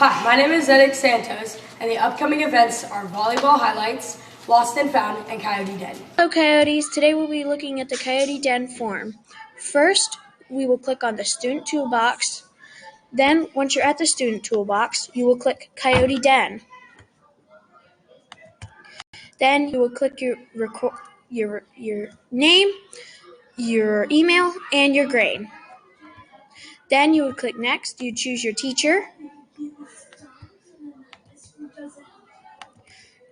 Hi, my name is Zedek Santos, and the upcoming events are Volleyball Highlights, Lost and Found, and Coyote Den. Hello Coyotes, today we'll be looking at the Coyote Den form. First, we will click on the Student Toolbox. Then, once you're at the Student Toolbox, you will click Coyote Den. Then you will click your name, your email, and your grade. Then you would click Next, you choose your teacher.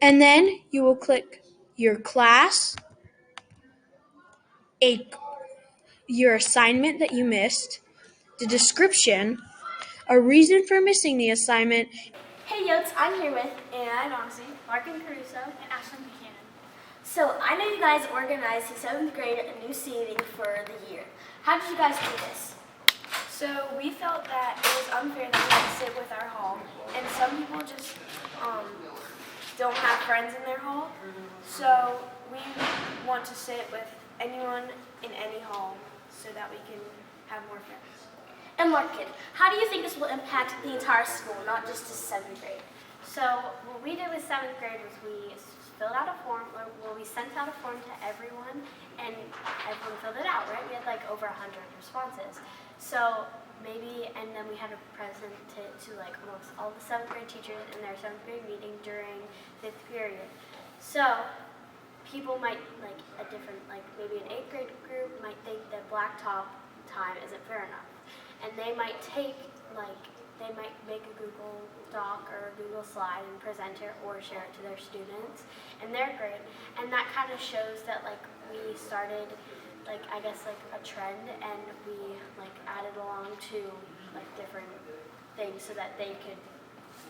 And then you will click your class, your assignment that you missed, the description, a reason for missing the assignment. Hey Yotes, I'm here with Anna Oxy, Larkin Caruso, and Ashlyn Buchanan. So I know you guys organized in 7th grade a new seating for the year. How did you guys do this? So we felt that it was unfair that we had to sit with our hall, and some people just don't have friends in their hall. So we want to sit with anyone in any hall so that we can have more friends. And Larkin, how do you think this will impact the entire school, not just the 7th grade? So what we did with 7th grade was we filled out a form, or we sent out a form to everyone, and everyone filled it out, right? We had like over 100 responses. So maybe, and then we had to present it to like almost all the 7th grade teachers in their 7th grade meeting during 5th period. So people might, like a different, like maybe an 8th grade group might think that blacktop time isn't fair enough. And they might take, like, they might make a Google Doc or a Google slide and present it or share it to their students in their grade. And that kind of shows that, like, we started, like, I guess, like, a trend, and we, like, added along to, like, different things so that they could,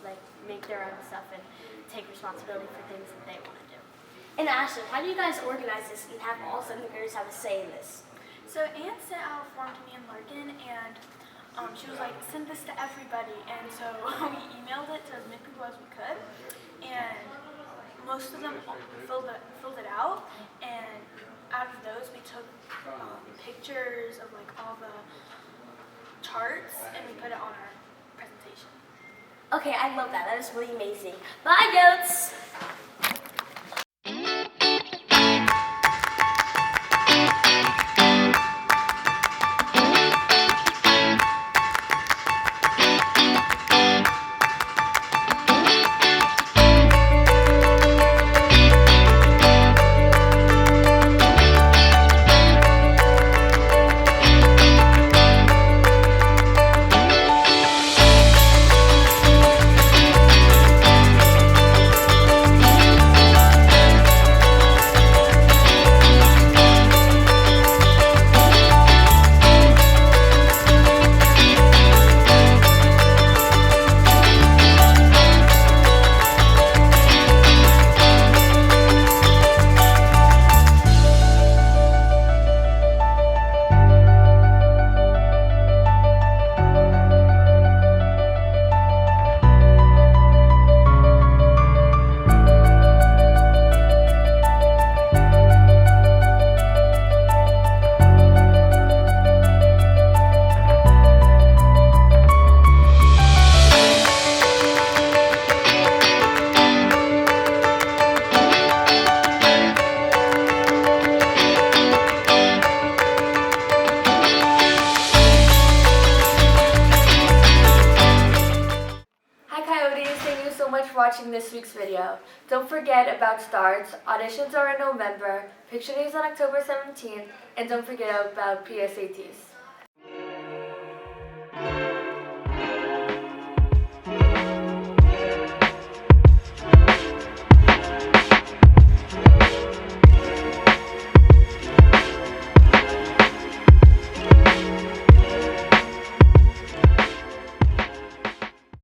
like, make their own stuff and take responsibility for things that they want to do. And Ashlyn, how do you guys organize this and have all 7th graders have a say in this? So Anne sent out a form to me and Larkin, and she was like, send this to everybody. And so we emailed it to as many people as we could, and most of them filled it out. And out of those, we took pictures of like all the charts, and we put it on our presentation. Okay, I love that. That is really amazing. Bye, Yotes! Thank you so much for watching this week's video. Don't forget about starts. Auditions are in November, picture days on October 17th, and don't forget about PSATs.